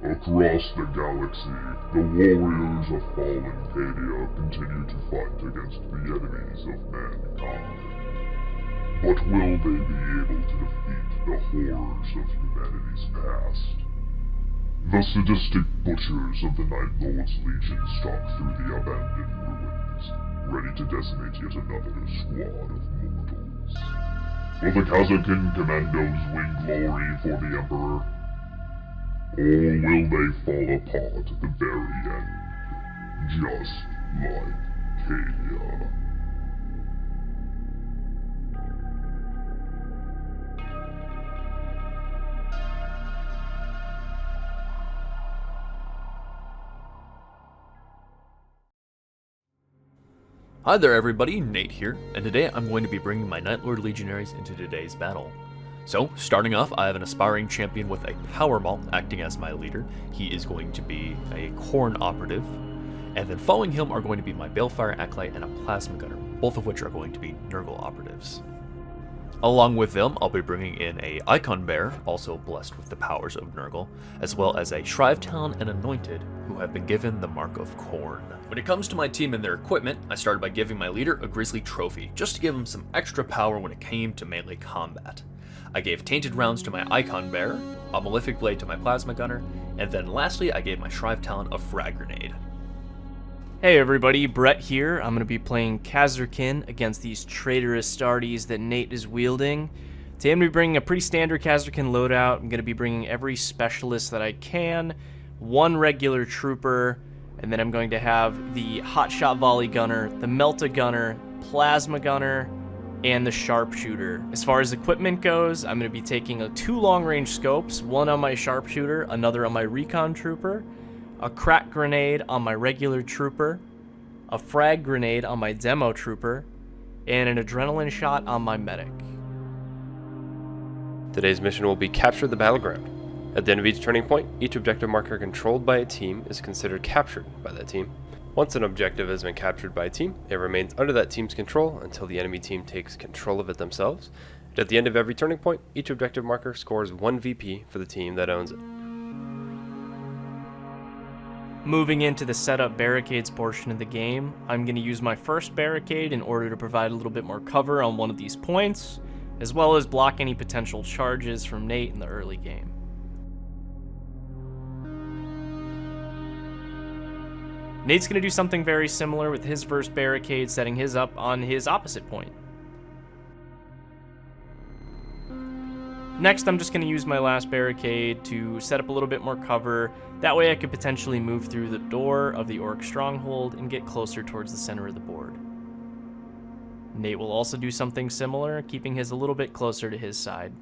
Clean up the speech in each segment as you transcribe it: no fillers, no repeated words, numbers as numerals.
Across the galaxy, the warriors of fallen Cadia continue to fight against the enemies of mankind. But will they be able to defeat the horrors of humanity's past? The sadistic butchers of the Nightlord's Legion stalk through the abandoned ruins, ready to decimate yet another squad of mortals. Will the Kasrkin commandos win glory for the Emperor? Or will they fall apart at the very end, just like Cadia? Hi there everybody, Nate here, and today I'm going to be bringing my Nightlord Legionaries into today's battle. So, starting off, I have an aspiring champion with a power maul acting as my leader. He is going to be a Khorne operative, and then following him are going to be my Balefire Acolyte and a Plasma Gunner, both of which are going to be Nurgle operatives. Along with them, I'll be bringing in a Icon Bearer, also blessed with the powers of Nurgle, as well as a Shrivetalon and Anointed, who have been given the Mark of Khorne. When it comes to my team and their equipment, I started by giving my leader a Grizzly Trophy, just to give him some extra power when it came to melee combat. I gave Tainted Rounds to my Icon Bearer, a Malefic Blade to my Plasma Gunner, and then lastly I gave my Shrivetalon a Frag Grenade. Hey everybody, Brett here. I'm going to be playing Kasrkin against these traitorous Astartes that Nate is wielding. Today I'm going to be bringing a pretty standard Kasrkin loadout. I'm going to be bringing every specialist that I can, one regular trooper, and then I'm going to have the Hotshot Volley Gunner, the Melta Gunner, Plasma Gunner, and the Sharpshooter. As far as equipment goes, I'm going to be taking two long-range scopes, one on my Sharpshooter, another on my Recon Trooper, a Crack Grenade on my regular Trooper, a Frag Grenade on my Demo Trooper, and an Adrenaline Shot on my Medic. Today's mission will be capture the battleground. At the end of each turning point, each objective marker controlled by a team is considered captured by that team. Once an objective has been captured by a team, it remains under that team's control until the enemy team takes control of it themselves. And at the end of every turning point, each objective marker scores 1 VP for the team that owns it. Moving into the setup barricades portion of the game, I'm going to use my first barricade in order to provide a little bit more cover on one of these points, as well as block any potential charges from Nate in the early game. Nate's going to do something very similar with his first barricade, setting his up on his opposite point. Next, I'm just going to use my last barricade to set up a little bit more cover. That way I could potentially move through the door of the Orc stronghold and get closer towards the center of the board. Nate will also do something similar, keeping his a little bit closer to his side.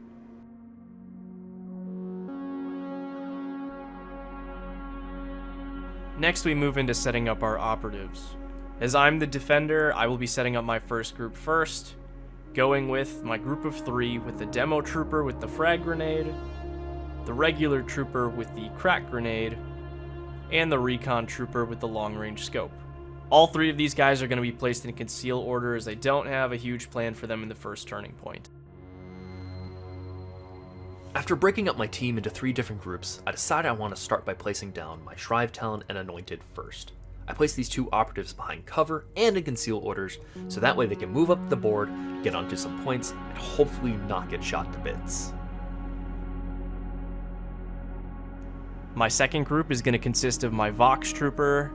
Next, we move into setting up our operatives. As I'm the defender, I will be setting up my first group first, going with my group of 3 with the Demo Trooper with the Frag Grenade, the regular Trooper with the Crack Grenade, and the Recon Trooper with the Long Range Scope. All 3 of these guys are going to be placed in conceal order as I don't have a huge plan for them in the first turning point. After breaking up my team into 3 different groups, I decided I want to start by placing down my Shrivetalon and Anointed first. I place these 2 operatives behind cover and in conceal orders, so that way they can move up the board, get onto some points, and hopefully not get shot to bits. My second group is going to consist of my Vox Trooper,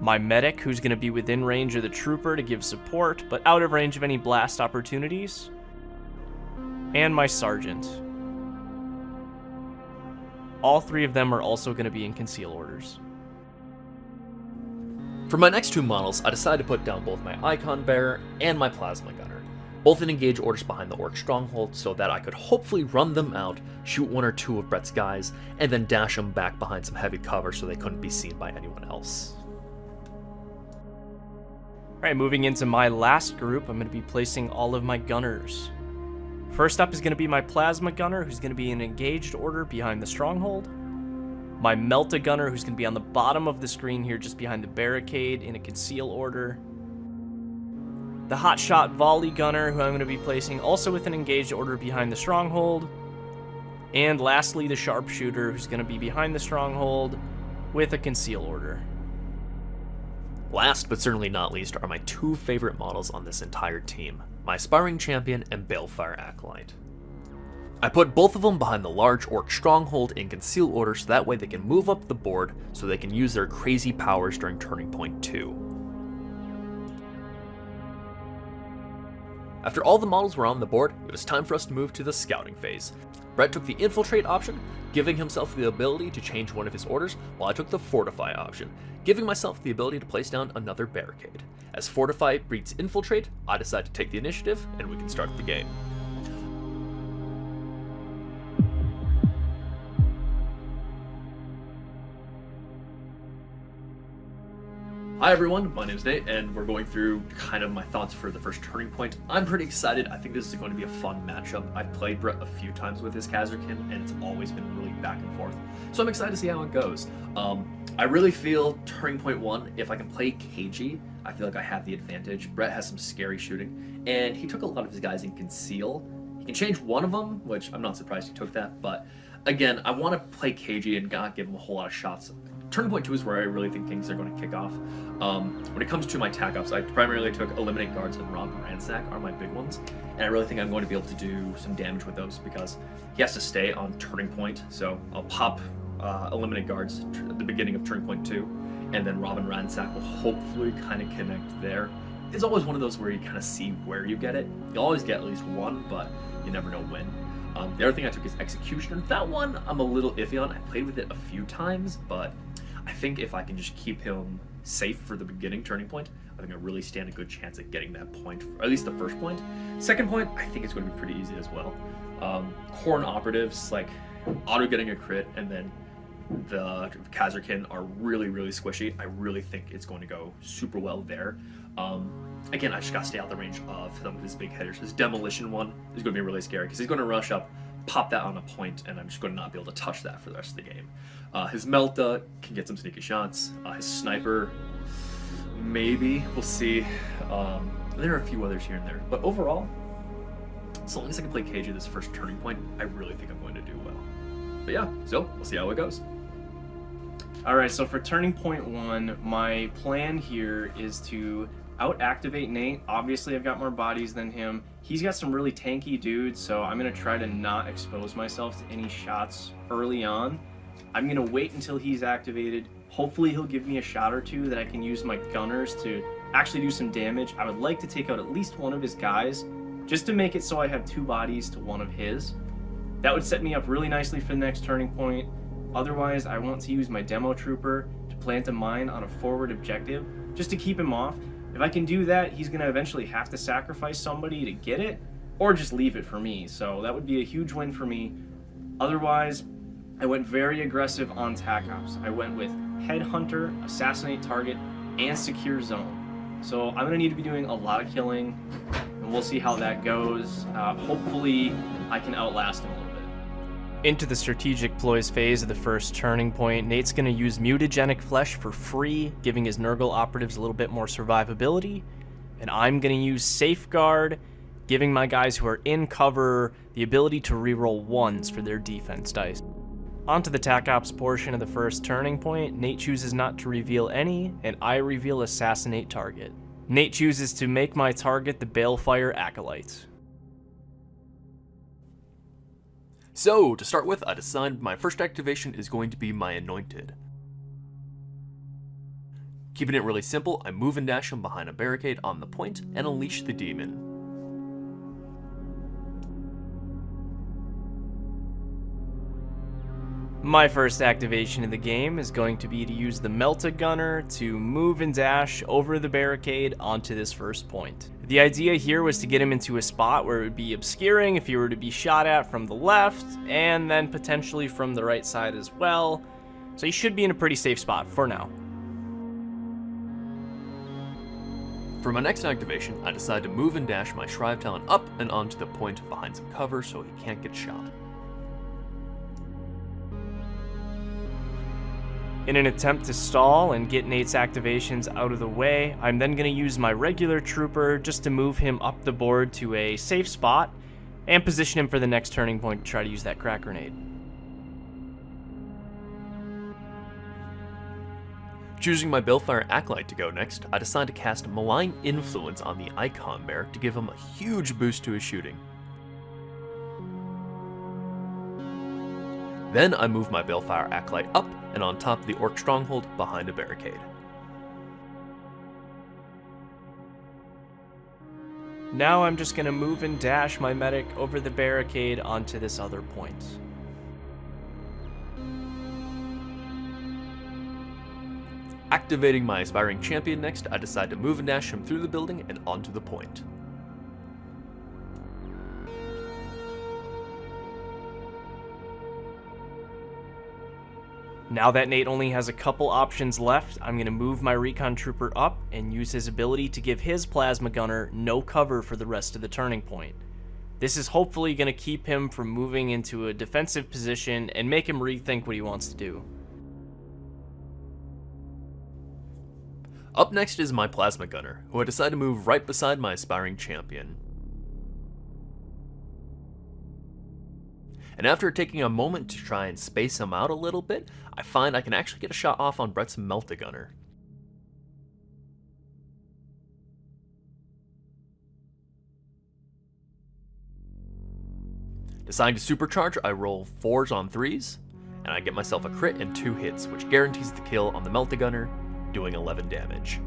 my Medic, who's going to be within range of the Trooper to give support, but out of range of any blast opportunities, and my Sergeant. All 3 of them are also going to be in conceal orders. For my next 2 models, I decided to put down both my Icon Bearer and my Plasma Gunner, both in engage orders behind the Orc stronghold so that I could hopefully run them out, shoot 1 or 2 of Brett's guys, and then dash them back behind some heavy cover so they couldn't be seen by anyone else. Alright, moving into my last group, I'm going to be placing all of my gunners. First up is going to be my Plasma Gunner, who's going to be in engaged order behind the stronghold. My Melta Gunner, who's going to be on the bottom of the screen here, just behind the barricade in a conceal order. The Hotshot Volley Gunner, who I'm going to be placing also with an engaged order behind the stronghold. And lastly, the sharpshooter, who's going to be behind the stronghold with a conceal order. Last but certainly not least are my two favorite models on this entire team, my Aspiring Champion and Balefire Acolyte. I put both of them behind the large orc stronghold in conceal order so that way they can move up the board so they can use their crazy powers during Turning Point 2. After all the models were on the board, it was time for us to move to the scouting phase. Brett took the infiltrate option, giving himself the ability to change one of his orders, while I took the fortify option, giving myself the ability to place down another barricade. As fortify beats infiltrate, I decide to take the initiative, and we can start the game. Hi everyone, my name is Nate, and we're going through kind of my thoughts for the first Turning Point. I'm pretty excited. I think this is going to be a fun matchup. I've played Brett a few times with his Kasrkin, and it's always been really back and forth. So I'm excited to see how it goes. I really feel Turning Point 1, if I can play cagey, I feel like I have the advantage. Brett has some scary shooting, and he took a lot of his guys in conceal. He can change one of them, which I'm not surprised he took that, but again, I want to play cagey and not give him a whole lot of shots. Turning Point 2 is where I really think things are going to kick off. When it comes to my tac ups, I primarily took Eliminate Guards and Rob and Ransack are my big ones, and I really think I'm going to be able to do some damage with those because he has to stay on Turning Point, so I'll pop Eliminate Guards at the beginning of Turning Point 2, and then Rob and Ransack will hopefully kind of connect there. It's always one of those where you kind of see where you get it. You'll always get at least one, but you never know when. The other thing I took is Executioner. That one I'm a little iffy on. I played with it a few times, but I think if I can just keep him safe for the beginning Turning Point, I think I really stand a good chance at getting that point, or at least the first point. Second point, I think it's going to be pretty easy as well. Corn Operatives, like auto getting a crit, and then the Kasrkin are really, really squishy. I really think it's going to go super well there. Again, I just got to stay out the range of some of his big hitters. His Demolition one is going to be really scary because he's going to rush up, pop that on a point, and I'm just going to not be able to touch that for the rest of the game. His Melta can get some sneaky shots. His Sniper, maybe. We'll see. There are a few others here and there. But overall, as long as I can play cagey this first Turning Point, I really think I'm going to do well. But yeah, so we'll see how it goes. Alright, so for Turning Point 1, my plan here is to out-activate Nate. Obviously, I've got more bodies than him. He's got some really tanky dudes, so I'm going to try to not expose myself to any shots early on. I'm going to wait until he's activated. Hopefully, he'll give me a shot or two that I can use my gunners to actually do some damage. I would like to take out at least one of his guys, just to make it so I have two bodies to one of his. That would set me up really nicely for the next Turning Point. Otherwise, I want to use my Demo Trooper to plant a mine on a forward objective, just to keep him off. If I can do that, he's going to eventually have to sacrifice somebody to get it, or just leave it for me. So that would be a huge win for me. Otherwise, I went very aggressive on tac ops. I went with Headhunter, Assassinate Target, and Secure Zone. So I'm going to need to be doing a lot of killing, and we'll see how that goes. Hopefully, I can outlast him a little bit. Into the strategic ploys phase of the first Turning Point, Nate's going to use Mutagenic Flesh for free, giving his Nurgle operatives a little bit more survivability. And I'm going to use Safeguard, giving my guys who are in cover the ability to reroll ones for their defense dice. Onto the tac ops portion of the first Turning Point, Nate chooses not to reveal any, and I reveal Assassinate Target. Nate chooses to make my target the Balefire Acolyte. So, to start with, I decided my first activation is going to be my Anointed. Keeping it really simple, I move and dash him behind a barricade on the point and unleash the demon. My first activation of the game is going to be to use the Melta Gunner to move and dash over the barricade onto this first point. The idea here was to get him into a spot where it would be obscuring if he were to be shot at from the left, and then potentially from the right side as well. So he should be in a pretty safe spot for now. For my next activation, I decide to move and dash my Shrive Talon up and onto the point behind some cover so he can't get shot. In an attempt to stall and get Nate's activations out of the way, I'm then going to use my regular trooper just to move him up the board to a safe spot and position him for the next Turning Point to try to use that crack grenade. Choosing my Balefire Acolyte to go next, I decide to cast Malign Influence on the Icon Bear to give him a huge boost to his shooting. Then I move my Balefire Acolyte up and on top of the Orc Stronghold behind a barricade. Now I'm just going to move and dash my medic over the barricade onto this other point. Activating my Aspiring Champion next, I decide to move and dash him through the building and onto the point. Now that Nate only has a couple options left, I'm going to move my Recon Trooper up and use his ability to give his Plasma Gunner no cover for the rest of the turning point. This is hopefully going to keep him from moving into a defensive position and make him rethink what he wants to do. Up next is my Plasma Gunner, who I decide to move right beside my Aspiring Champion. And after taking a moment to try and space him out a little bit, I find I can actually get a shot off on Brett's Melt-A-Gunner. Deciding to supercharge, I roll 4s on 3s, and I get myself a crit and 2 hits, which guarantees the kill on the Melt-A-Gunner, doing 11 damage.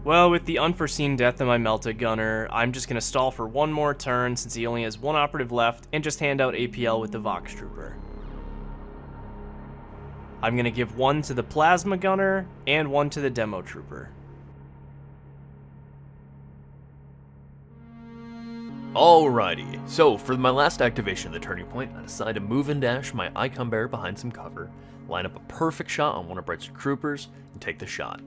Well, with the unforeseen death of my Melt-A-Gunner, I'm just going to stall for one more turn since he only has one operative left and just hand out APL with the Vox Trooper. I'm going to give one to the Plasma Gunner and one to the Demo Trooper. Alrighty, so for my last activation of the turning point, I decide to move and dash my Icon Bear behind some cover, line up a perfect shot on one of Brett's troopers, and take the shot.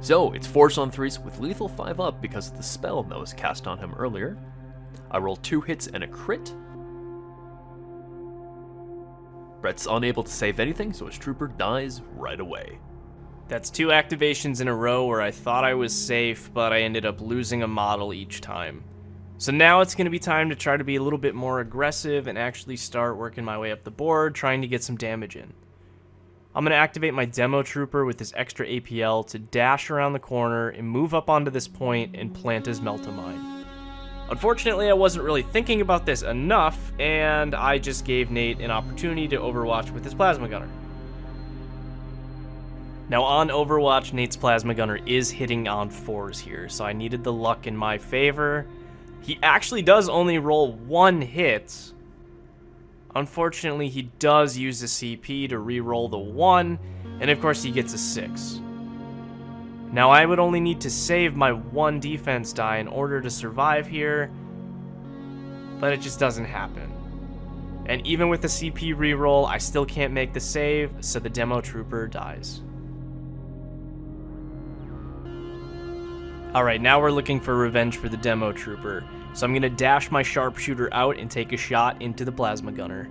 So, it's 4s on 3s with lethal 5 up because of the spell that was cast on him earlier. I roll 2 hits and a crit. Brett's unable to save anything, so his trooper dies right away. That's 2 activations in a row where I thought I was safe, but I ended up losing a model each time. So now it's going to be time to try to be a little bit more aggressive and actually start working my way up the board, trying to get some damage in. I'm going to activate my Demo Trooper with this extra APL to dash around the corner and move up onto this point and plant his Melt-A-Mine. Unfortunately, I wasn't really thinking about this enough, and I just gave Nate an opportunity to Overwatch with his Plasma Gunner. Now on Overwatch, Nate's Plasma Gunner is hitting on 4s here, so I needed the luck in my favor. He actually does only roll 1 hit. Unfortunately, he does use the CP to re-roll the 1, and of course he gets a 6. Now I would only need to save my 1 defense die in order to survive here, but it just doesn't happen. And even with the CP re-roll, I still can't make the save, so the Demo Trooper dies. Alright, now we're looking for revenge for the Demo Trooper. So I'm going to dash my Sharpshooter out and take a shot into the Plasma Gunner.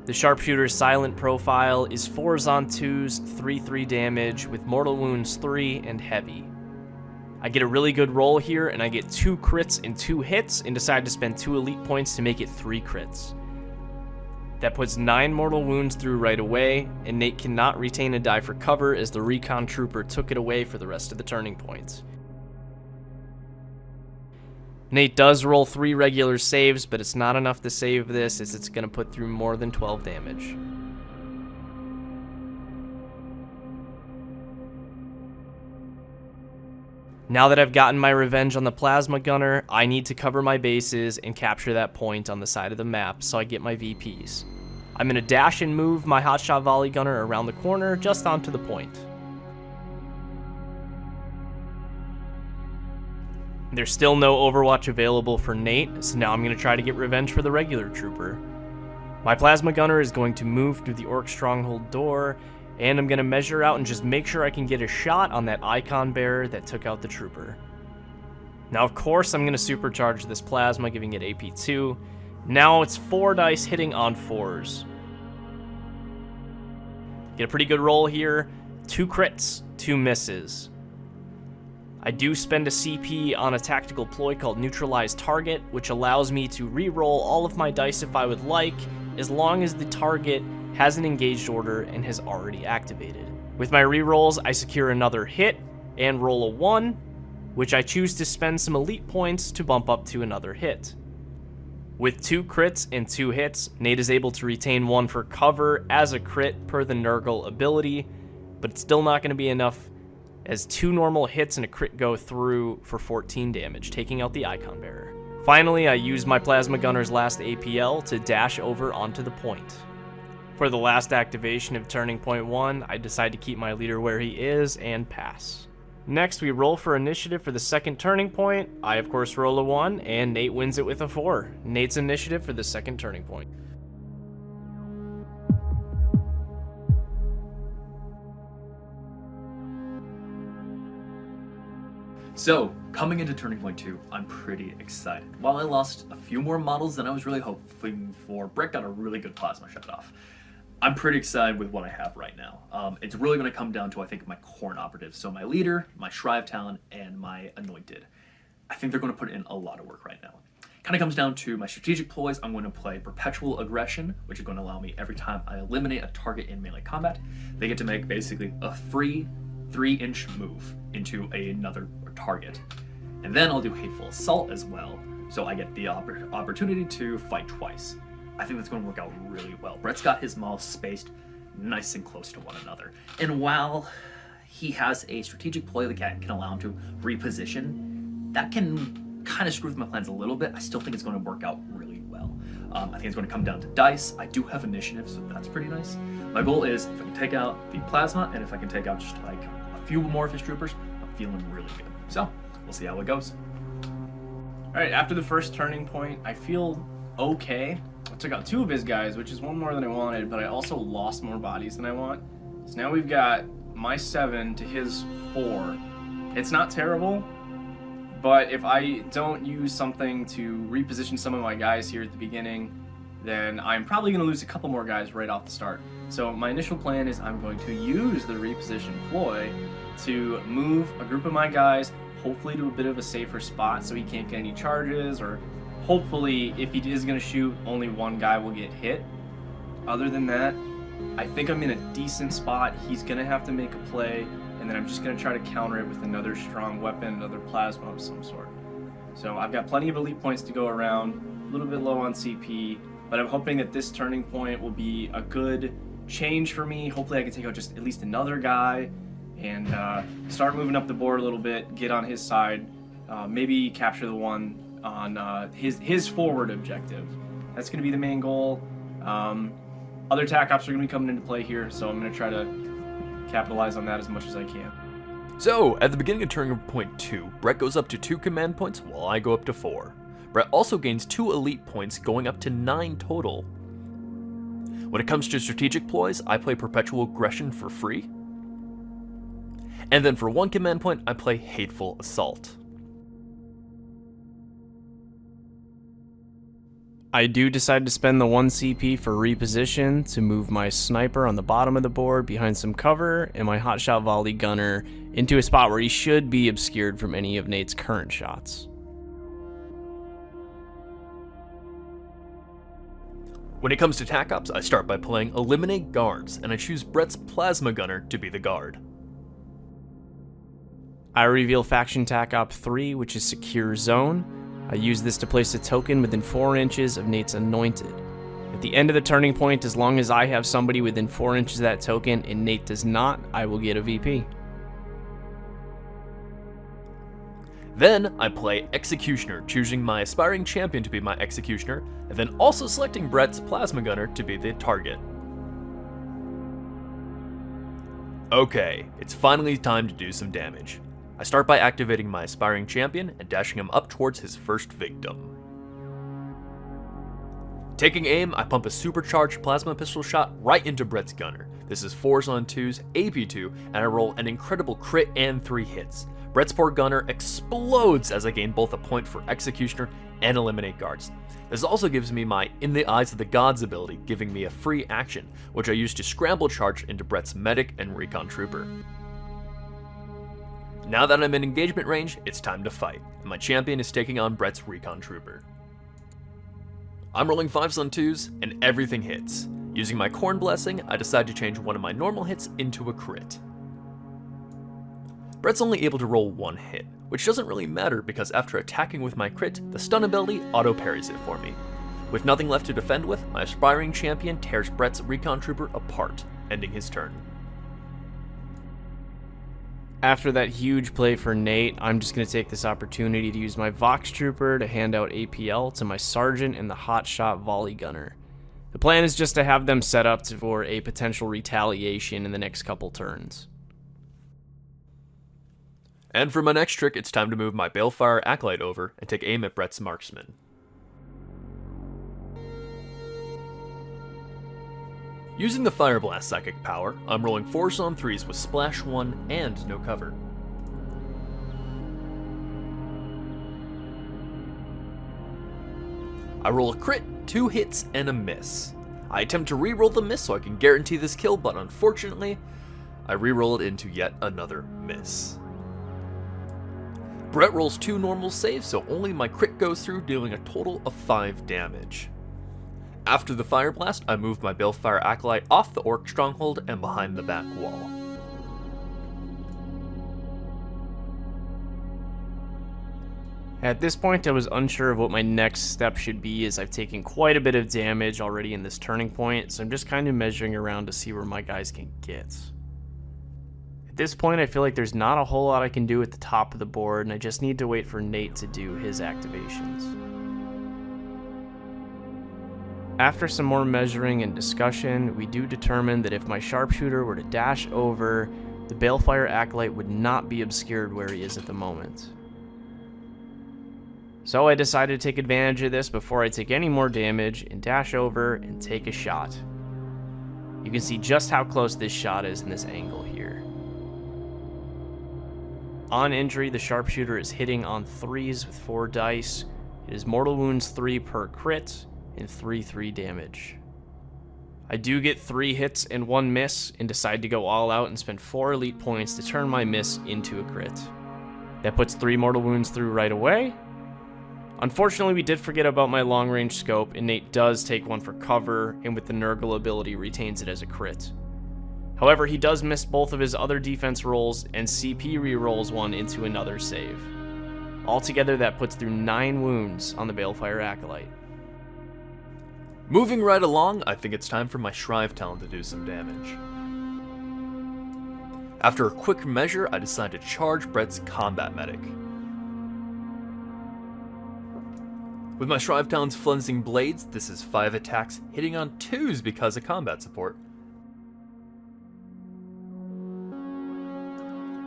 The Sharpshooter's silent profile is 4s on 2s, 3/3 damage, with Mortal Wounds 3 and Heavy. I get a really good roll here, and I get 2 crits and 2 hits, and decide to spend 2 elite points to make it 3 crits. That puts 9 Mortal Wounds through right away, and Nate cannot retain a die for cover as the Recon Trooper took it away for the rest of the turning points. Nate does roll 3 regular saves, but it's not enough to save this as it's going to put through more than 12 damage. Now that I've gotten my revenge on the Plasma Gunner, I need to cover my bases and capture that point on the side of the map so I get my VPs. I'm going to dash and move my Hotshot Volley Gunner around the corner just onto the point. There's still no Overwatch available for Nate, so now I'm going to try to get revenge for the regular trooper. My Plasma Gunner is going to move through the Orc Stronghold door, and I'm going to measure out and just make sure I can get a shot on that Icon Bearer that took out the trooper. Now, of course, I'm going to supercharge this Plasma, giving it AP2. Now it's 4 dice hitting on 4s. Get a pretty good roll here. 2 crits, 2 misses. I do spend a CP on a tactical ploy called Neutralize Target, which allows me to re-roll all of my dice if I would like, as long as the target has an engaged order and has already activated. With my re-rolls, I secure another hit and roll a 1, which I choose to spend some elite points to bump up to another hit. With 2 crits and 2 hits, Nate is able to retain 1 for cover as a crit per the Nurgle ability, but it's still not going to be enough, as 2 normal hits and a crit go through for 14 damage, taking out the Icon Bearer. Finally, I use my Plasma Gunner's last APL to dash over onto the point. For the last activation of Turning Point 1, I decide to keep my leader where he is and pass. Next, we roll for initiative for the second turning point. I, of course, roll a 1, and Nate wins it with a 4. Nate's initiative for the second turning point. So, coming into Turning Point 2, I'm pretty excited. While I lost a few more models than I was really hoping for, Brett got a really good plasma shut-off. I'm pretty excited with what I have right now. It's really going to come down to, I think, my Khorne operatives. So my leader, my Shrive Talon, and my Anointed. I think they're going to put in a lot of work right now. Kind of comes down to my strategic ploys. I'm going to play Perpetual Aggression, which is going to allow me every time I eliminate a target in melee combat, they get to make basically a free 3-inch move into another target. And then I'll do Hateful Assault as well, so I get the opportunity to fight twice. I think that's going to work out really well. Brett's got his models spaced nice and close to one another. And while he has a strategic ploy that can allow him to reposition, that can kind of screw with my plans a little bit. I still think it's going to work out really well. I think it's going to come down to dice. I do have initiative, so that's pretty nice. My goal is if I can take out the Plasma, and if I can take out just like a few more of his troopers, I'm feeling really good. So, we'll see how it goes. Alright, after the first turning point, I feel okay. I took out 2 of his guys, which is 1 more than I wanted, but I also lost more bodies than I want. So now we've got my 7 to his 4. It's not terrible, but if I don't use something to reposition some of my guys here at the beginning, then I'm probably going to lose a couple more guys right off the start. So my initial plan is I'm going to use the reposition ploy to move a group of my guys, hopefully to a bit of a safer spot so he can't get any charges, or hopefully if he is going to shoot, only 1 guy will get hit. Other than that, I think I'm in a decent spot. He's going to have to make a play, and then I'm just going to try to counter it with another strong weapon, another plasma of some sort. So I've got plenty of elite points to go around, a little bit low on CP, but I'm hoping that this turning point will be a good change for me. Hopefully I can take out just at least another guy and start moving up the board a little bit, get on his side, maybe capture the one on his forward objective. That's going to be the main goal. Other TAC ops are going to be coming into play here, so I'm going to try to capitalize on that as much as I can. So, at the beginning of Turning Point 2, Brett goes up to 2 command points while I go up to 4. Brett also gains 2 elite points, going up to 9 total. When it comes to strategic ploys, I play Perpetual Aggression for free. And then for 1 command point, I play Hateful Assault. I do decide to spend the 1 CP for reposition to move my sniper on the bottom of the board behind some cover and my hotshot volley gunner into a spot where he should be obscured from any of Nate's current shots. When it comes to TAC Ops, I start by playing Eliminate Guards, and I choose Brett's Plasma Gunner to be the guard. I reveal Faction TAC Op 3, which is Secure Zone. I use this to place a token within 4 inches of Nate's Anointed. At the end of the turning point, as long as I have somebody within 4 inches of that token and Nate does not, I will get a VP. Then I play Executioner, choosing my Aspiring Champion to be my Executioner, and then also selecting Brett's Plasma Gunner to be the target. Okay, it's finally time to do some damage. I start by activating my Aspiring Champion and dashing him up towards his first victim. Taking aim, I pump a supercharged plasma pistol shot right into Brett's gunner. This is 4s on 2s, AP2, and I roll an incredible crit and 3 hits. Brett's poor gunner explodes as I gain both a point for Executioner and Eliminate Guards. This also gives me my In the Eyes of the Gods ability, giving me a free action, which I use to scramble charge into Brett's Medic and Recon Trooper. Now that I'm in engagement range, it's time to fight, and my champion is taking on Brett's Recon Trooper. I'm rolling 5s on 2s, and everything hits. Using my Corn Blessing, I decide to change one of my normal hits into a crit. Brett's only able to roll 1 hit, which doesn't really matter because after attacking with my crit, the stun ability auto-parries it for me. With nothing left to defend with, my aspiring champion tears Brett's Recon Trooper apart, ending his turn. After that huge play for Nate, I'm just going to take this opportunity to use my Vox Trooper to hand out APL to my Sergeant and the Hotshot Volley Gunner. The plan is just to have them set up for a potential retaliation in the next couple turns. And for my next trick, it's time to move my Balefire Acolyte over and take aim at Brett's Marksman. Using the Fire Blast Psychic power, I'm rolling 4s on 3s with Splash 1 and no cover. I roll a crit, 2 hits, and a miss. I attempt to re-roll the miss so I can guarantee this kill, but unfortunately, I re-roll it into yet another miss. Brett rolls 2 normal saves, so only my crit goes through, dealing a total of 5 damage. After the Fire Blast, I move my Balefire Acolyte off the Orc Stronghold and behind the back wall. At this point, I was unsure of what my next step should be, as I've taken quite a bit of damage already in this turning point, so I'm just kind of measuring around to see where my guys can get. At this point, I feel like there's not a whole lot I can do at the top of the board, and I just need to wait for Nate to do his activations. After some more measuring and discussion, we do determine that if my sharpshooter were to dash over, the Balefire Acolyte would not be obscured where he is at the moment. So I decided to take advantage of this before I take any more damage and dash over and take a shot. You can see just how close this shot is in this angle here. On injury, the sharpshooter is hitting on 3s with 4 dice. It is mortal wounds 3 per crit and 3/3 damage. I do get 3 hits and 1 miss and decide to go all out and spend 4 elite points to turn my miss into a crit. That puts 3 mortal wounds through right away. Unfortunately, we did forget about my long range scope, and Nate does take 1 for cover, and with the Nurgle ability retains it as a crit. However, he does miss both of his other defense rolls, and CP re-rolls 1 into another save. Altogether, that puts through 9 wounds on the Balefire Acolyte. Moving right along, I think it's time for my Shrive Talon to do some damage. After a quick measure, I decide to charge Brett's Combat Medic. With my Shrive Talon's Flensing Blades, this is 5 attacks, hitting on 2s because of combat support.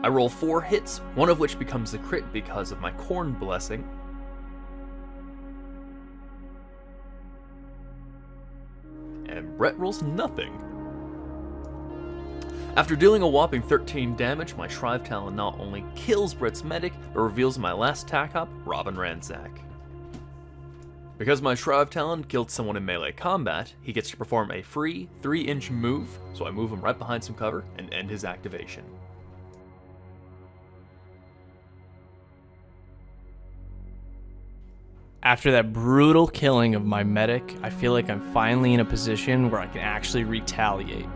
I roll 4 hits, one of which becomes a crit because of my Corn Blessing. And Brett rolls nothing. After dealing a whopping 13 damage, my Shrive Talon not only kills Brett's medic, but reveals my last attack op, Robin Ransack. Because my Shrive Talon killed someone in melee combat, he gets to perform a free 3-inch move, so I move him right behind some cover and end his activation. After that brutal killing of my medic, I feel like I'm finally in a position where I can actually retaliate.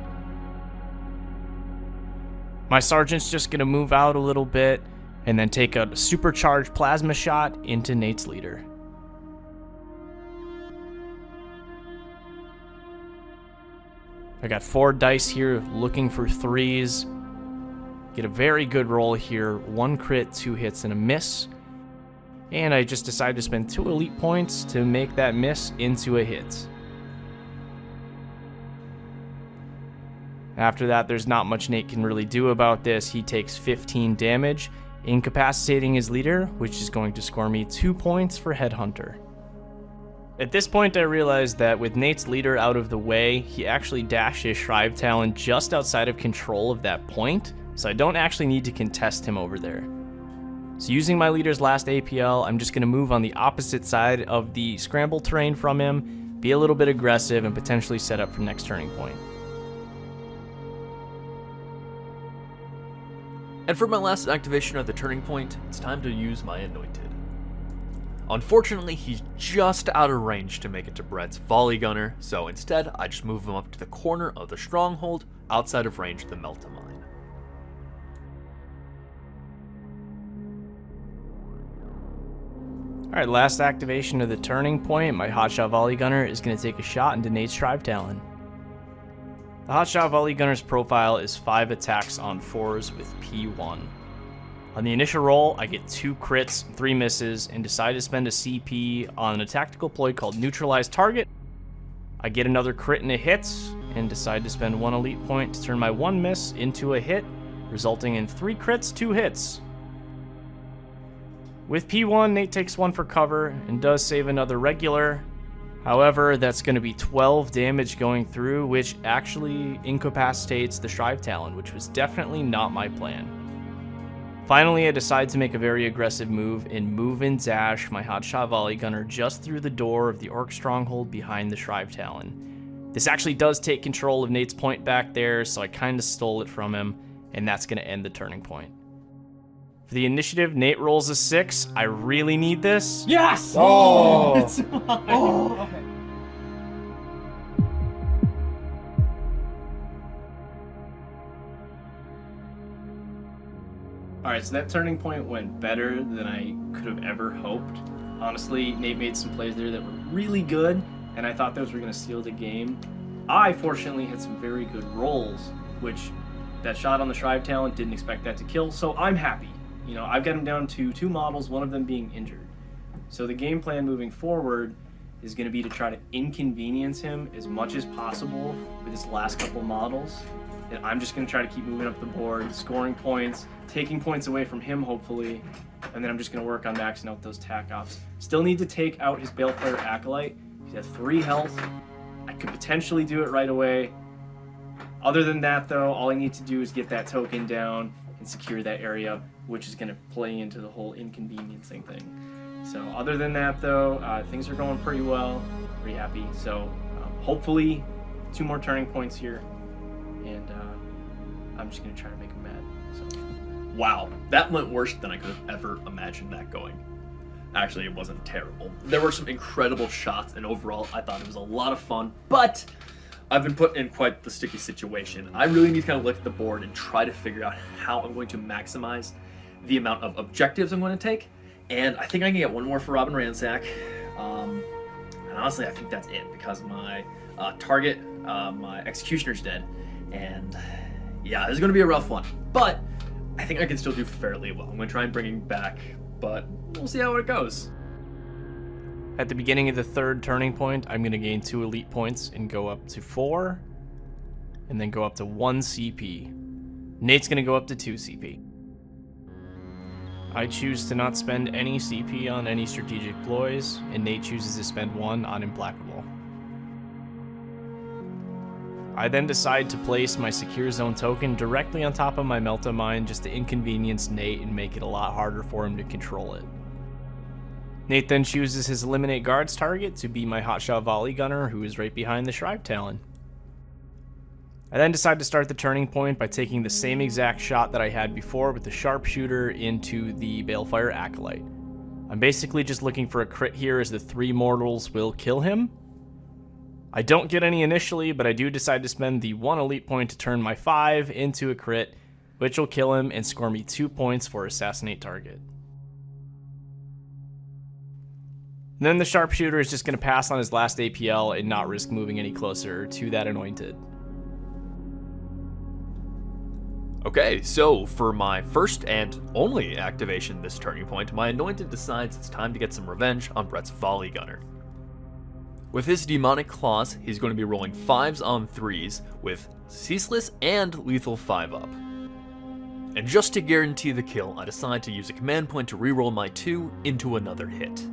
My sergeant's just going to move out a little bit and then take a supercharged plasma shot into Nate's leader. I got 4 dice here looking for 3s. Get a very good roll here. 1 crit, 2 hits, and a miss. And I just decided to spend 2 elite points to make that miss into a hit. After that, there's not much Nate can really do about this. He takes 15 damage, incapacitating his leader, which is going to score me 2 points for Headhunter. At this point, I realized that with Nate's leader out of the way, he actually dashed his Shrive Talon just outside of control of that point, so I don't actually need to contest him over there. So using my leader's last APL, I'm just going to move on the opposite side of the scramble terrain from him, be a little bit aggressive, and potentially set up for next turning point. And for my last activation at the turning point, it's time to use my Anointed. Unfortunately, he's just out of range to make it to Brett's volley gunner, so instead I just move him up to the corner of the stronghold outside of range of the Meltamine. Alright, last activation of the turning point. My hotshot volley gunner is going to take a shot into Nate's Shrive Talon. The hotshot volley gunner's profile is 5 attacks on 4s with P1. On the initial roll, I get 2 crits, 3 misses, and decide to spend a CP on a tactical ploy called Neutralize Target. I get another crit and a hit, and decide to spend 1 elite point to turn my 1 miss into a hit, resulting in 3 crits, 2 hits. With P1, Nate takes 1 for cover, and does save another regular. However, that's going to be 12 damage going through, which actually incapacitates the Shrive Talon, which was definitely not my plan. Finally, I decide to make a very aggressive move and move and dash my hotshot volley gunner just through the door of the Orc Stronghold behind the Shrive Talon. This actually does take control of Nate's point back there, so I kind of stole it from him, and that's going to end the turning point. For the initiative, Nate rolls a 6. I really need this. Yes! Oh! It's mine. Oh! Okay. Alright, so that turning point went better than I could have ever hoped. Honestly, Nate made some plays there that were really good, and I thought those were going to seal the game. I, fortunately, had some very good rolls, which that shot on the Shrive Talon, didn't expect that to kill, so I'm happy. You know, I've got him down to 2 models, one of them being injured. So the game plan moving forward is going to be to try to inconvenience him as much as possible with his last couple models. And I'm just going to try to keep moving up the board, scoring points, taking points away from him, hopefully. And then I'm just going to work on maxing out those tac ops. Still need to take out his Balefire Acolyte. He's at 3 health. I could potentially do it right away. Other than that, though, all I need to do is get that token down and secure that area, which is going to play into the whole inconveniencing thing. So other than that, though, things are going pretty well. Pretty happy. So hopefully 2 more turning points here. And I'm just going to try to make him mad. So. Wow, that went worse than I could have ever imagined that going. Actually, it wasn't terrible. There were some incredible shots, and overall, I thought it was a lot of fun, but I've been put in quite the sticky situation. I really need to kind of look at the board and try to figure out how I'm going to maximize the amount of objectives I'm going to take, and I think I can get 1 more for Robin Ransack, and honestly, I think that's it, because my target, my Executioner's dead, and yeah, this is going to be a rough one, but I think I can still do fairly well. I'm going to try and bring him back, but we'll see how it goes. At the beginning of the 3rd turning point, I'm going to gain 2 elite points and go up to 4, and then go up to 1 CP. Nate's going to go up to 2 CP. I choose to not spend any CP on any strategic ploys, and Nate chooses to spend 1 on Implacable. I then decide to place my Secure Zone token directly on top of my Meltamine just to inconvenience Nate and make it a lot harder for him to control it. Nate then chooses his Eliminate Guards target to be my Hotshot Volley Gunner, who is right behind the Shrive Talon. I then decide to start the turning point by taking the same exact shot that I had before with the Sharpshooter into the Balefire Acolyte. I'm basically just looking for a crit here as the 3 mortals will kill him. I don't get any initially, but I do decide to spend the 1 elite point to turn my 5 into a crit, which will kill him and score me 2 points for Assassinate Target. And then the Sharpshooter is just going to pass on his last APL and not risk moving any closer to that Anointed. Okay, so for my first and only activation this turning point, my Anointed decides it's time to get some revenge on Brett's Volley Gunner. With his Demonic Claws, he's going to be rolling 5s on 3s with Ceaseless and Lethal 5-up. And just to guarantee the kill, I decide to use a command point to reroll my 2 into another hit.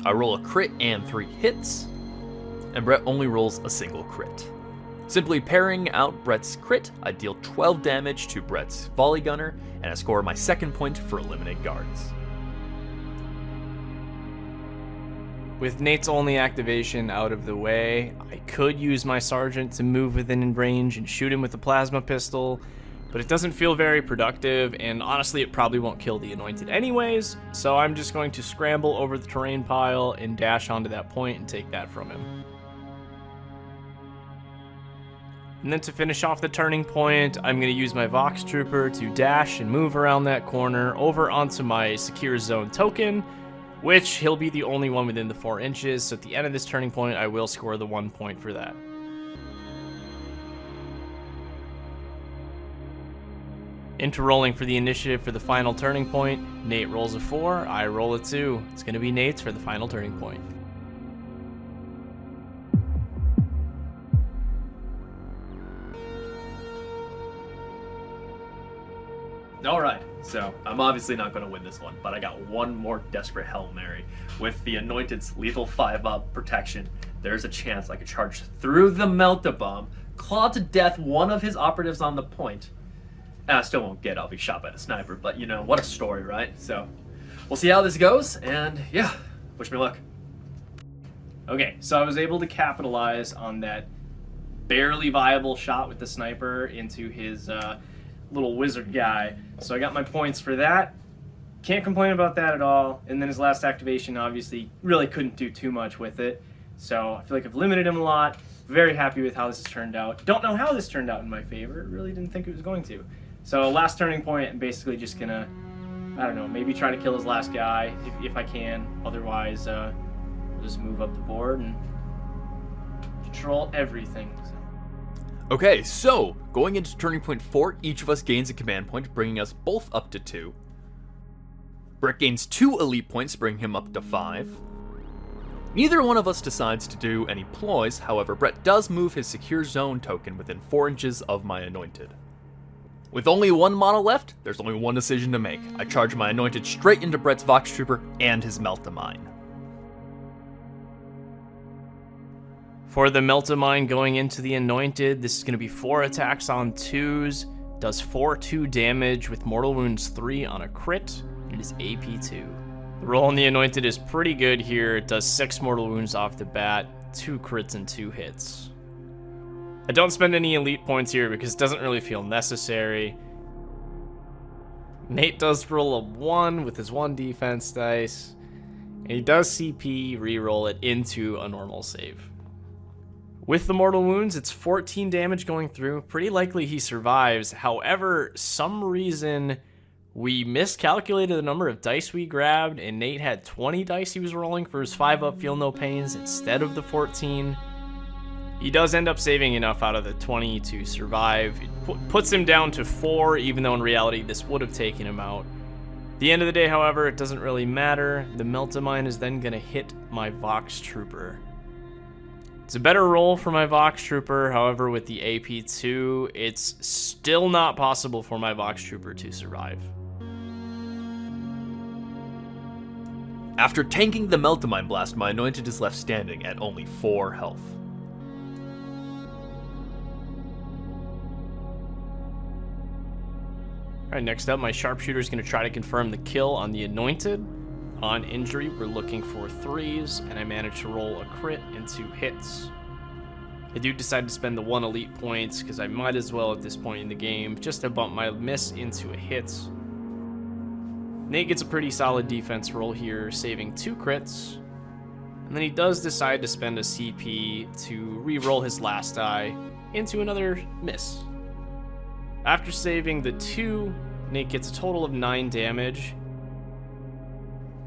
I roll a crit and 3 hits, and Brett only rolls a single crit. Simply pairing out Brett's crit, I deal 12 damage to Brett's Volley Gunner, and I score my 2nd point for Eliminate Guards. With Nate's only activation out of the way, I could use my Sergeant to move within range and shoot him with a plasma pistol, but it doesn't feel very productive, and honestly it probably won't kill the Anointed anyways, so I'm just going to scramble over the terrain pile and dash onto that point and take that from him. And then to finish off the turning point, I'm going to use my Vox Trooper to dash and move around that corner over onto my Secure Zone token, which he'll be the only one within the 4 inches, so at the end of this turning point I will score the 1 point for that. Into rolling for the initiative for the final turning point. Nate rolls a 4, I roll a 2. It's going to be Nate's for the final turning point. Alright, so I'm obviously not going to win this one, but I got one more desperate Hail Mary. With the Anointed's lethal 5-up protection, there's a chance I could charge through the Melt-A-Bomb, claw to death one of his operatives on the point. And I still won't get, I'll be shot by the sniper, but you know, what a story, right? So, we'll see how this goes, and yeah, wish me luck. Okay, so I was able to capitalize on that barely viable shot with the sniper into his little wizard guy. So I got my points for that. Can't complain about that at all. And then his last activation, obviously, really couldn't do too much with it. So I feel like I've limited him a lot. Very happy with how this has turned out. Don't know how this turned out in my favor. Really didn't think it was going to. So last turning point, I'm basically just gonna, I don't know, maybe try to kill his last guy if I can. Otherwise, we'll just move up the board and control everything. Okay, so, going into turning point 4, each of us gains a command point, bringing us both up to 2. Brett gains 2 elite points, bringing him up to 5. Neither one of us decides to do any ploys, however, Brett does move his Secure Zone token within 4 inches of my Anointed. With only one model left, there's only one decision to make. I charge my Anointed straight into Brett's Vox Trooper and his Melt-A-Mine. For the Melt-A-Mine going into the Anointed, this is going to be 4 attacks on 2s, does 4/2 damage with Mortal Wounds 3 on a crit, and it is AP2. The roll on the Anointed is pretty good here. It does 6 Mortal Wounds off the bat, 2 crits and 2 hits. I don't spend any elite points here because it doesn't really feel necessary. Nate does roll a 1 with his 1 defense dice, and he does CP reroll it into a normal save. With the Mortal Wounds, it's 14 damage going through. Pretty likely he survives. However, some reason we miscalculated the number of dice we grabbed, and Nate had 20 dice he was rolling for his 5-up Feel No Pains instead of the 14. He does end up saving enough out of the 20 to survive. It puts him down to 4, even though in reality this would have taken him out. At the end of the day, however, it doesn't really matter. The Melt-A-Mine is then going to hit my Vox Trooper. It's a better roll for my Vox Trooper, however with the AP2, it's still not possible for my Vox Trooper to survive. After tanking the Melt-A-Mine blast, my Anointed is left standing at only 4 health. Alright, next up, my Sharpshooter is going to try to confirm the kill on the Anointed. On injury, we're looking for 3s, and I managed to roll a crit and 2 hits. I do decide to spend the 1 elite points, because I might as well at this point in the game, just to bump my miss into a hit. Nate gets a pretty solid defense roll here, saving 2 crits. And then he does decide to spend a CP to re-roll his last die into another miss. After saving the 2, Nate gets a total of 9 damage.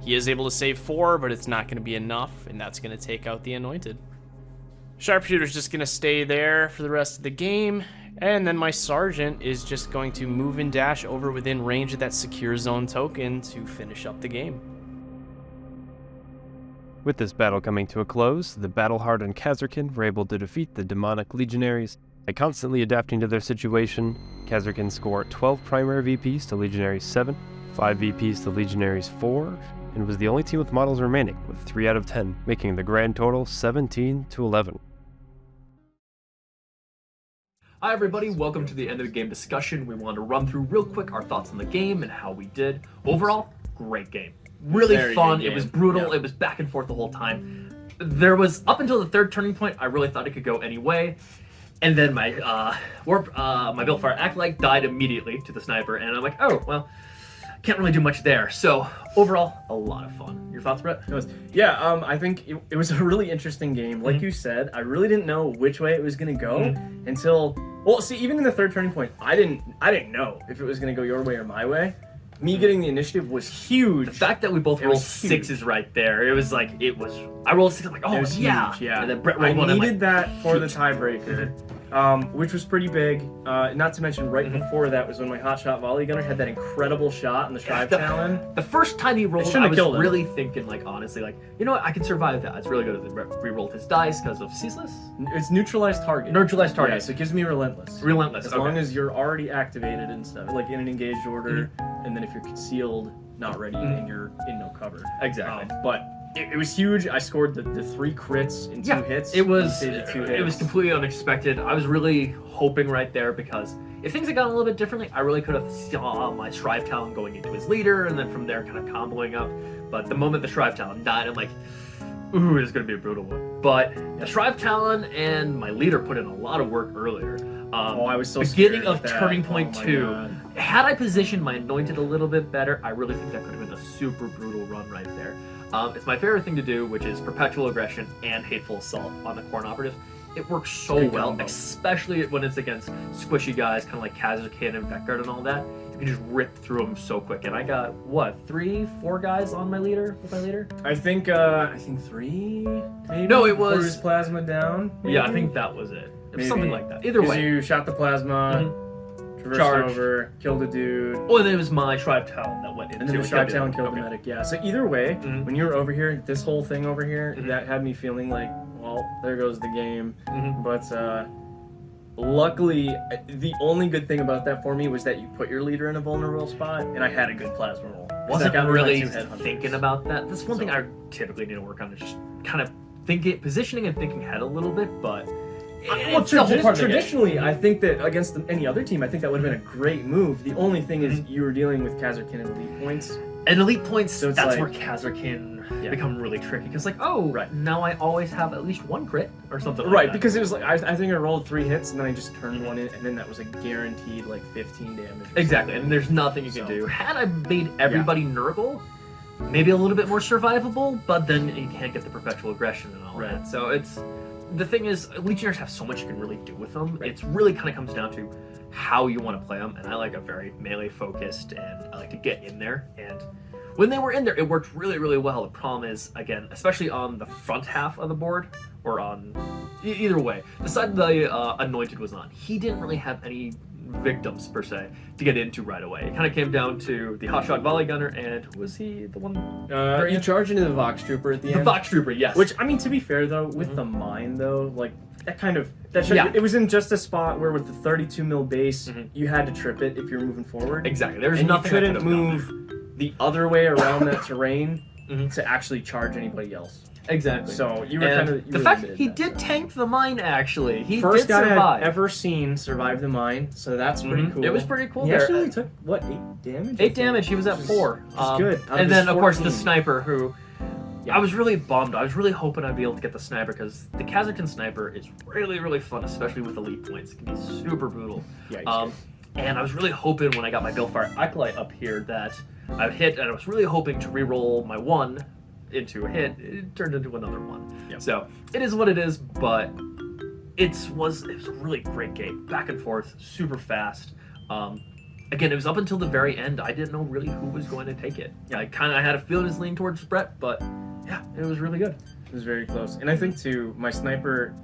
He is able to save 4, but it's not going to be enough, and that's going to take out the Anointed. Sharpshooter's just going to stay there for the rest of the game, and then my Sergeant is just going to move and dash over within range of that Secure Zone token to finish up the game. With this battle coming to a close, the battle-hardened Kasrkin were able to defeat the demonic Legionaries. By constantly adapting to their situation, Kasrkin scored 12 primary VPs to Legionaries 7, 5 VPs to Legionaries 4, and was the only team with models remaining, with 3 out of 10, making the grand total 17-11. Hi everybody, welcome to the end of the game discussion. We wanted to run through real quick our thoughts on the game and how we did. Overall, great game. Really Very fun, good game. It was brutal, Yep. It was back and forth the whole time. There was, up until the third turning point, I really thought it could go any way. And then my my Balefire Acolyte died immediately to the sniper, and I'm like, oh, well, can't really do much there. So overall, a lot of fun. Your thoughts, Brett? I think it was a really interesting game. Like you said, I really didn't know which way it was going to go until, well, see, even in the third turning point, I didn't know if it was going to go your way or my way. Me getting the initiative was huge. The fact that we both rolled sixes right there, it was like, I rolled 6, I'm like, oh, it was yeah. huge, yeah. And then Brett rolled I one, needed that for the tiebreaker, which was pretty big. Not to mention, right before that was when my hotshot volley gunner had that incredible shot in the Shrive Talon. The first time he rolled, I was really thinking, like, honestly, like, you know what, I can survive that. It's really good that Brett re-rolled his dice because of Ceaseless. It's neutralized target. Neutralized target. Yeah, so it gives me Relentless. Relentless, As long as you're already activated and stuff, like in an engaged order, and then if you're concealed, not ready, and you're in no cover. Exactly. But it was huge. I scored the 3 crits in 2 hits. It was completely unexpected. I was really hoping right there because if things had gone a little bit differently, I really could have saw my Shrive Talon going into his leader and then from there kind of comboing up. But the moment the Shrive Talon died, I'm like, ooh, it's going to be a brutal one. But the Shrive Talon and my leader put in a lot of work earlier. I was so beginning of Turning Point 2. Had I positioned my Anointed a little bit better, I really think that could have been a super brutal run right there. It's my favorite thing to do, which is Perpetual Aggression and Hateful Assault on the Corn Operatives. It works so well, especially when it's against squishy guys, kind of like Kasrkin and Vecgard and all that. You can just rip through them so quick. And I got, 3, 4 guys on my leader, with my leader? I think 3, maybe? No, it was... Before his plasma down? Maybe? Yeah, I think that was it. It was something like that. Either way. You shot the plasma, traversed over, killed a dude. Oh, and then it was my Shrive Talon that went into and then the Shrive Talon killed the medic, yeah. So either way, when you were over here, this whole thing over here, that had me feeling like, well, there goes the game. But luckily, the only good thing about that for me was that you put your leader in a vulnerable spot, and I had a good plasma roll. Wasn't really thinking about that. That's one thing I typically need to work on, is just kind of positioning and thinking ahead a little bit, but... traditionally, I think that against any other team, I think that would have been a great move. The only thing is you were dealing with Kasrkin and elite points. And elite points, so that's where Kasrkin become really tricky. Because now I always have at least 1 crit or something like that. Right, because it was like, I think I rolled 3 hits and then I just turned 1 in, and then that was a guaranteed 15 damage. Exactly, and there's nothing you can do. Had I made everybody Nurgle, maybe a little bit more survivable, but then you can't get the Perpetual Aggression and all that. So it's... The thing is, Legionnaires have so much you can really do with them. Right. It's really kind of comes down to how you want to play them, and I like a very melee focused, and I like to get in there. And when they were in there, it worked really, really well. The problem is, again, especially on the front half of the board, or on either way, the side the Anointed was on, he didn't really have any victims per se to get into right away. It kind of came down to the hotshot volley gunner, and was he the one? You charge into the Vox Trooper at the end. The Vox Trooper, yes. Which, I mean, to be fair though, with the mine though, like it was in just a spot where with the 32 mil base, you had to trip it if you're moving forward. Exactly. There's and nothing you couldn't move the other way around that terrain to actually charge anybody else. Exactly. So you were the fact he did tank the mine, actually. He first did guy survive. I've ever seen survive the mine, so that's pretty cool. It was pretty cool. He there. actually only took 8 damage? 8 damage. He was at 4. Which is good. And then of course the sniper, who I was really bummed. I was really hoping I'd be able to get the sniper, because the Kasrkin sniper is really, really fun, especially with elite points. It can be super brutal. Yeah. And I was really hoping when I got my Balefire Acolyte up here that I would hit, and I was really hoping to re-roll my 1 into a hit. It turned into another 1. Yep. So it is what it is, but it was a really great game. Back and forth, super fast. Again, it was up until the very end. I didn't know really who was going to take it. I had a feeling it was leaning towards Brett, but yeah, it was really good. It was very close. And I think too, my sniper,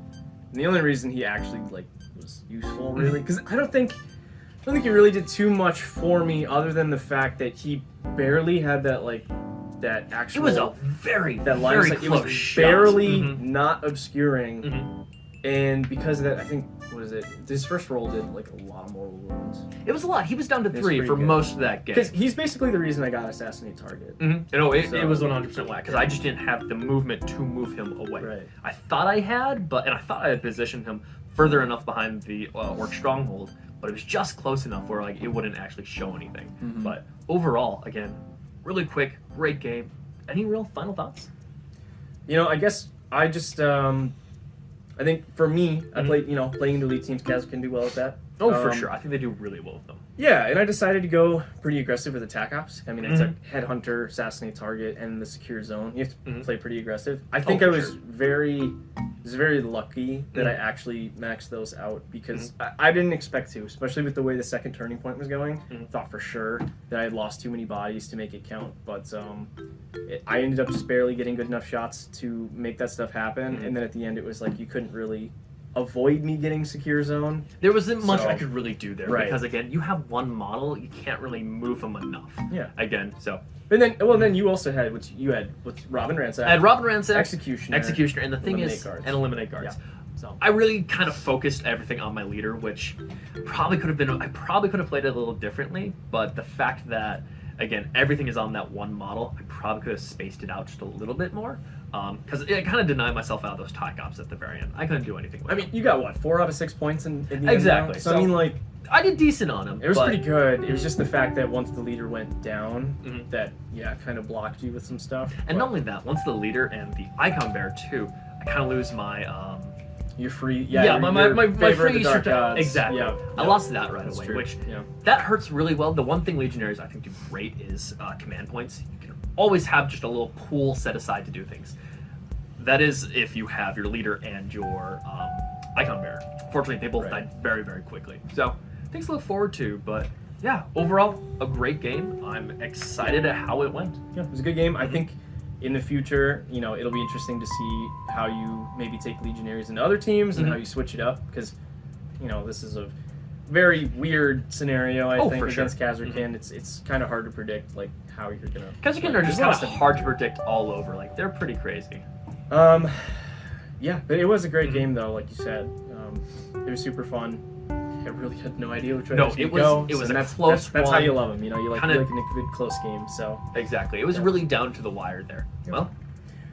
the only reason he actually was useful really, because I don't think he really did too much for me, other than the fact that he barely had that actual. It was a very close it was shot. Barely not obscuring, and because of that, I think his first roll did a lot more wounds. It was a lot. He was down to 3 for most of that game. Because he's basically the reason I got Assassinate Target. It was 100% whack, because I just didn't have the movement to move him away. Right. I thought I had, and I thought I had positioned him further enough behind the Orc Stronghold, but it was just close enough where it wouldn't actually show anything. But overall, again, really quick, great game. Any real final thoughts? I guess I just I think for me, I played, playing into elite teams, Kaz can do well with that. Oh, for sure. I think they do really well with them. Yeah, and I decided to go pretty aggressive with attack ops. I mean, it's a headhunter, assassinate target, and the secure zone. You have to play pretty aggressive. I think I was very lucky that I actually maxed those out because I didn't expect to, especially with the way the second turning point was going. Thought for sure that I had lost too many bodies to make it count, but I ended up just barely getting good enough shots to make that stuff happen. And then at the end, it was like you couldn't really avoid me getting secure zone. There wasn't much I could really do there Right. because again, you have one model, you can't really move them enough. Yeah. Again, so. And then you also had with Robin Ransack. I had Robin Ransack, Executioner, and the thing eliminate is, guards. and eliminate guards. Yeah. So I really kind of focused everything on my leader, which probably could have been. I probably could have played it a little differently, but the fact that again everything is on that one model, I probably could have spaced it out just a little bit more. Because I kind of denied myself out of those tie ops at the very end. I couldn't do anything with you got what, 4 out of 6 points in the end Exactly. now? So I mean, like, I did decent on him. it was pretty good. It was just the fact that once the leader went down, that kind of blocked you with some stuff. And not only that, once the leader and the icon bearer too, I kind of lose my you're free. my favor of free the dark gods. exactly. Yeah, I lost that right That's away, true. which Yeah. that hurts really well. The one thing Legionaries I think do great is command points. You can always have just a little pool set aside to do things. That is if you have your leader and your icon bearer. Fortunately, they both died very, very quickly. So things to look forward to, but yeah, overall, a great game. I'm excited at how it went. Yeah, it was a good game. I think in the future, it'll be interesting to see how you maybe take Legionaries into other teams and how you switch it up because, this is a very weird scenario. I think for sure. against Kasrkin, it's kind of hard to predict like how you're gonna. Kasrkin are just kind of hard to predict all over. Like they're pretty crazy. Yeah, but it was a great game though, like you said. It was super fun. I really had no idea which way No, it it was gonna go. was a so close that's how one. you love them. You like Kinda- a good close game. So Exactly. It was really down to the wire there. Well,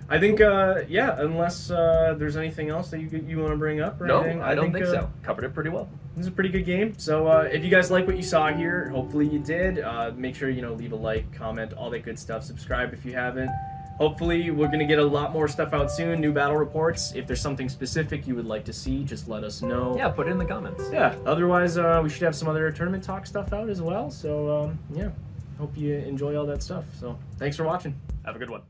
I think unless there's anything else that you want to bring up or no, anything, I don't think so. Covered it pretty well. This is a pretty good game. So if you guys like what you saw here, hopefully you did. Make sure leave a like, comment, all that good stuff. Subscribe if you haven't. Hopefully we're gonna get a lot more stuff out soon. New battle reports. If there's something specific you would like to see, just let us know. Yeah, put it in the comments. Yeah. Otherwise, we should have some other tournament talk stuff out as well. So yeah, hope you enjoy all that stuff. So thanks for watching. Have a good one.